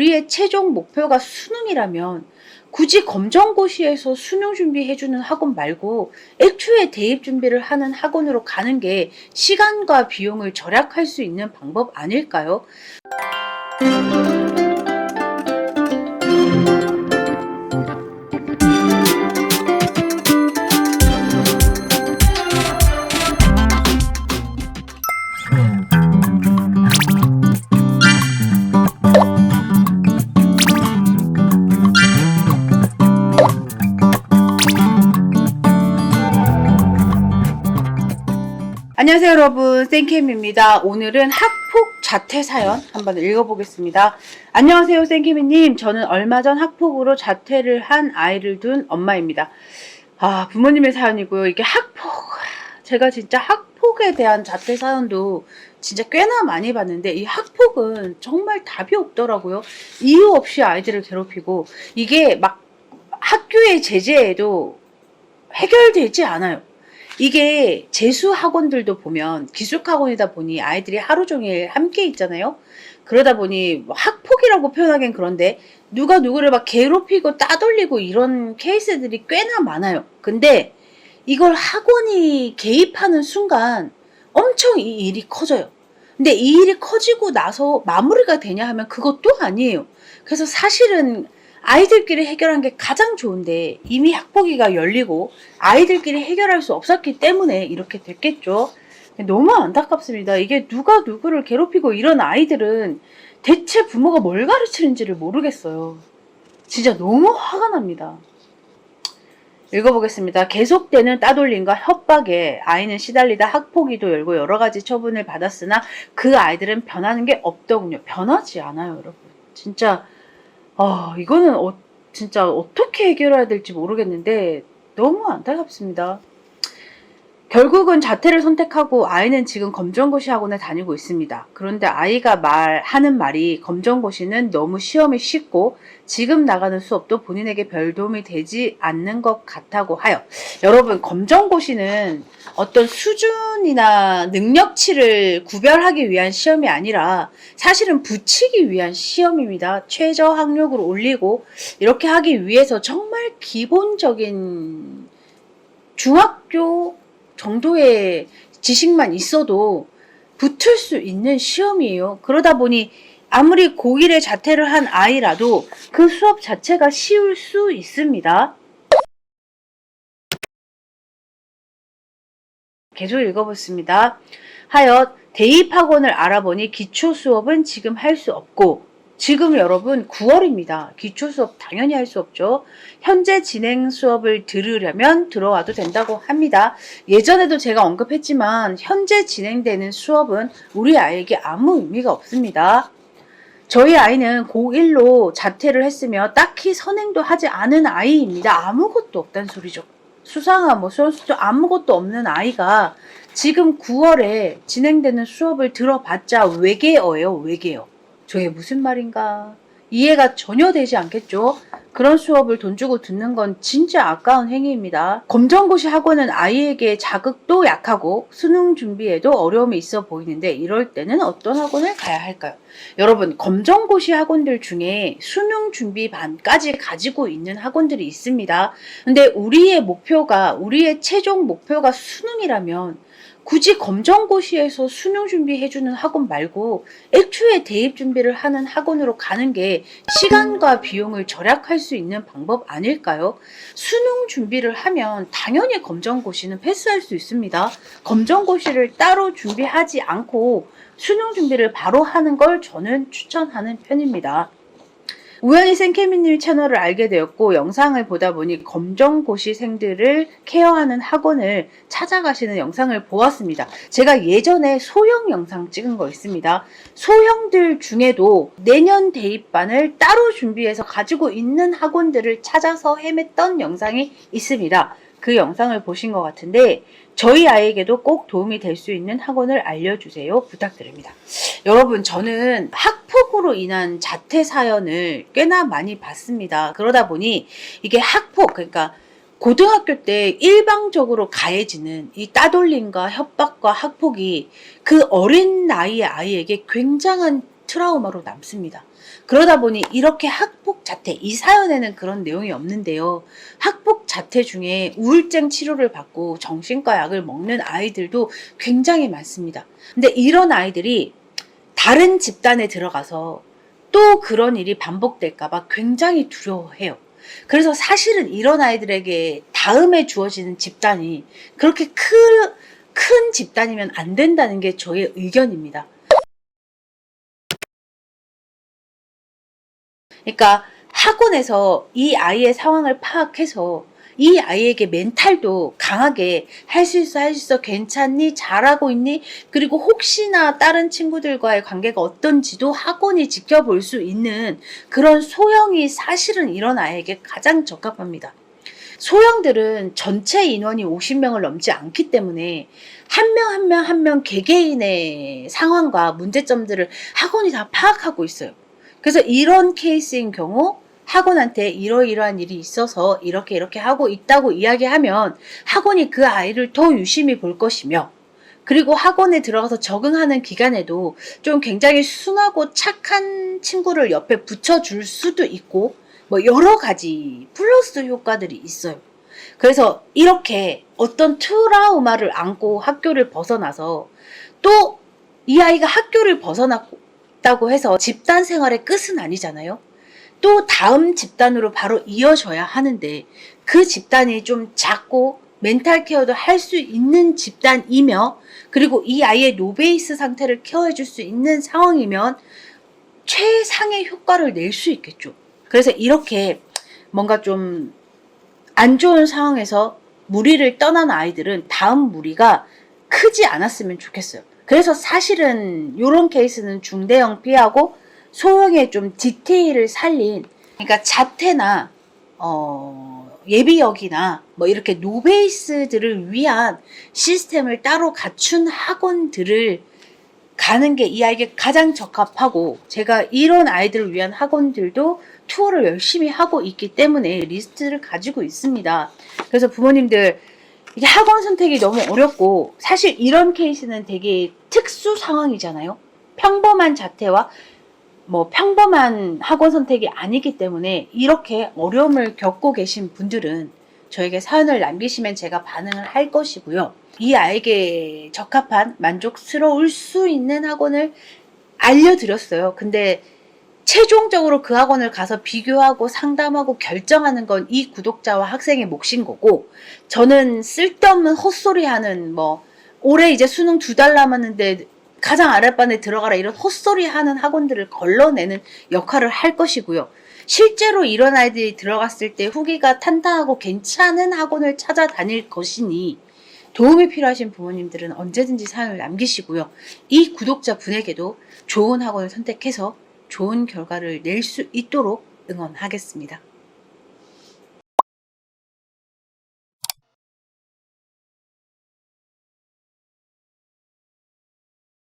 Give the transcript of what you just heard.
우리의 최종 목표가 수능이라면 굳이 검정고시에서 수능 준비해주는 학원 말고 애초에 대입 준비를 하는 학원으로 가는 게 시간과 비용을 절약할 수 있는 방법 아닐까요? 안녕하세요 여러분, 쌤캠입니다. 오늘은 학폭 자퇴 사연 한번 읽어보겠습니다. 안녕하세요 쌤캠이님, 저는 얼마 전 학폭으로 자퇴를 한 아이를 둔 엄마입니다. 부모님의 사연이고요. 이게 학폭, 제가 진짜 학폭에 대한 자퇴 사연도 진짜 꽤나 많이 봤는데 이 학폭은 정말 답이 없더라고요. 이유 없이 아이들을 괴롭히고 이게 막 학교의 제재에도 해결되지 않아요. 이게 재수 학원들도 보면 기숙학원이다 보니 아이들이 하루 종일 함께 있잖아요. 그러다 보니 학폭이라고 표현하기엔 그런데 누가 누구를 막 괴롭히고 따돌리고 이런 케이스들이 꽤나 많아요. 근데 이걸 학원이 개입하는 순간 엄청 이 일이 커져요. 근데 이 일이 커지고 나서 마무리가 되냐 하면 그것도 아니에요. 그래서 사실은 아이들끼리 해결한 게 가장 좋은데 이미 학폭위가 열리고 아이들끼리 해결할 수 없었기 때문에 이렇게 됐겠죠. 너무 안타깝습니다. 이게 누가 누구를 괴롭히고 이런 아이들은 대체 부모가 뭘 가르치는지를 모르겠어요. 진짜 너무 화가 납니다. 읽어보겠습니다. 계속되는 따돌림과 협박에 아이는 시달리다 학폭위도 열고 여러가지 처분을 받았으나 그 아이들은 변하는 게 없더군요. 변하지 않아요 여러분. 진짜 이거는 진짜 어떻게 해결해야 될지 모르겠는데 너무 안타깝습니다. 결국은 자퇴를 선택하고 아이는 지금 검정고시 학원에 다니고 있습니다. 그런데 아이가 하는 말이 검정고시는 너무 시험이 쉽고 지금 나가는 수업도 본인에게 별 도움이 되지 않는 것 같다고 하여, 여러분 검정고시는 어떤 수준이나 능력치를 구별하기 위한 시험이 아니라 사실은 붙이기 위한 시험입니다. 최저 학력을 올리고 이렇게 하기 위해서 정말 기본적인 중학교 정도의 지식만 있어도 붙을 수 있는 시험이에요. 그러다 보니 아무리 고1에 자퇴를 한 아이라도 그 수업 자체가 쉬울 수 있습니다. 계속 읽어보겠습니다. 하여 대입학원을 알아보니 기초 수업은 지금 할 수 없고, 지금 여러분 9월입니다. 기초 수업 당연히 할 수 없죠. 현재 진행 수업을 들으려면 들어와도 된다고 합니다. 예전에도 제가 언급했지만 현재 진행되는 수업은 우리 아이에게 아무 의미가 없습니다. 저희 아이는 고1로 자퇴를 했으며 딱히 선행도 하지 않은 아이입니다. 아무것도 없단 소리죠. 수상화, 수험수도 아무것도 없는 아이가 지금 9월에 진행되는 수업을 들어봤자 외계어예요, 외계어. 저게 무슨 말인가 이해가 전혀 되지 않겠죠. 그런 수업을 돈 주고 듣는 건 진짜 아까운 행위입니다. 검정고시 학원은 아이에게 자극도 약하고 수능 준비에도 어려움이 있어 보이는데 이럴 때는 어떤 학원을 가야 할까요? 여러분, 검정고시 학원들 중에 수능 준비반까지 가지고 있는 학원들이 있습니다. 근데 우리의 최종 목표가 수능이라면 굳이 검정고시에서 수능 준비해주는 학원 말고 애초에 대입 준비를 하는 학원으로 가는 게 시간과 비용을 절약할 수 있는 방법 아닐까요? 수능 준비를 하면 당연히 검정고시는 패스할 수 있습니다. 검정고시를 따로 준비하지 않고 수능 준비를 바로 하는 걸 저는 추천하는 편입니다. 우연히 쌤케미님 채널을 알게 되었고 영상을 보다 보니 검정고시생들을 케어하는 학원을 찾아가시는 영상을 보았습니다. 제가 예전에 소형 영상 찍은 거 있습니다. 소형들 중에도 내년 대입반을 따로 준비해서 가지고 있는 학원들을 찾아서 헤맸던 영상이 있습니다. 그 영상을 보신 것 같은데 저희 아이에게도 꼭 도움이 될 수 있는 학원을 알려주세요. 부탁드립니다. 여러분, 저는 학폭으로 인한 자퇴 사연을 꽤나 많이 봤습니다. 그러다 보니 이게 학폭, 그러니까 고등학교 때 일방적으로 가해지는 이 따돌림과 협박과 학폭이 그 어린 나이의 아이에게 굉장한 트라우마로 남습니다. 그러다 보니 이렇게 학폭 자퇴, 이 사연에는 그런 내용이 없는데요. 학폭 자퇴 중에 우울증 치료를 받고 정신과 약을 먹는 아이들도 굉장히 많습니다. 근데 이런 아이들이 다른 집단에 들어가서 또 그런 일이 반복될까봐 굉장히 두려워해요. 그래서 사실은 이런 아이들에게 다음에 주어지는 집단이 그렇게 큰 집단이면 안 된다는 게 저의 의견입니다. 그러니까 학원에서 이 아이의 상황을 파악해서 이 아이에게 멘탈도 강하게 할 수 있어, 할 수 있어, 괜찮니? 잘하고 있니? 그리고 혹시나 다른 친구들과의 관계가 어떤지도 학원이 지켜볼 수 있는 그런 소형이 사실은 이런 아이에게 가장 적합합니다. 소형들은 전체 인원이 50명을 넘지 않기 때문에 한 명 한 명 한 명 개개인의 상황과 문제점들을 학원이 다 파악하고 있어요. 그래서 이런 케이스인 경우 학원한테 이러이러한 일이 있어서 이렇게 하고 있다고 이야기하면 학원이 그 아이를 더 유심히 볼 것이며, 그리고 학원에 들어가서 적응하는 기간에도 좀 굉장히 순하고 착한 친구를 옆에 붙여줄 수도 있고, 뭐 여러 가지 플러스 효과들이 있어요. 그래서 이렇게 어떤 트라우마를 안고 학교를 벗어나서, 또 이 아이가 학교를 벗어났다고 해서 집단 생활의 끝은 아니잖아요. 또 다음 집단으로 바로 이어져야 하는데, 그 집단이 좀 작고 멘탈 케어도 할 수 있는 집단이며, 그리고 이 아이의 노베이스 상태를 케어해줄 수 있는 상황이면 최상의 효과를 낼 수 있겠죠. 그래서 이렇게 뭔가 좀 안 좋은 상황에서 무리를 떠난 아이들은 다음 무리가 크지 않았으면 좋겠어요. 그래서 사실은 이런 케이스는 중대형 피하고 소형의 좀 디테일을 살린, 그러니까 자퇴나 예비역이나 뭐 이렇게 노베이스들을 위한 시스템을 따로 갖춘 학원들을 가는 게 이 아이에게 가장 적합하고, 제가 이런 아이들을 위한 학원들도 투어를 열심히 하고 있기 때문에 리스트를 가지고 있습니다. 그래서 부모님들, 이게 학원 선택이 너무 어렵고, 사실 이런 케이스는 되게 특수 상황이잖아요. 평범한 자퇴와 뭐 평범한 학원 선택이 아니기 때문에 이렇게 어려움을 겪고 계신 분들은 저에게 사연을 남기시면 제가 반응을 할 것이고요. 이 아이에게 적합한 만족스러울 수 있는 학원을 알려드렸어요. 근데 최종적으로 그 학원을 가서 비교하고 상담하고 결정하는 건 이 구독자와 학생의 몫인 거고, 저는 쓸데없는 헛소리하는, 뭐 올해 이제 수능 2달 남았는데 가장 아랫반에 들어가라 이런 헛소리 하는 학원들을 걸러내는 역할을 할 것이고요. 실제로 이런 아이들이 들어갔을 때 후기가 탄탄하고 괜찮은 학원을 찾아다닐 것이니, 도움이 필요하신 부모님들은 언제든지 사연을 남기시고요. 이 구독자 분에게도 좋은 학원을 선택해서 좋은 결과를 낼 수 있도록 응원하겠습니다.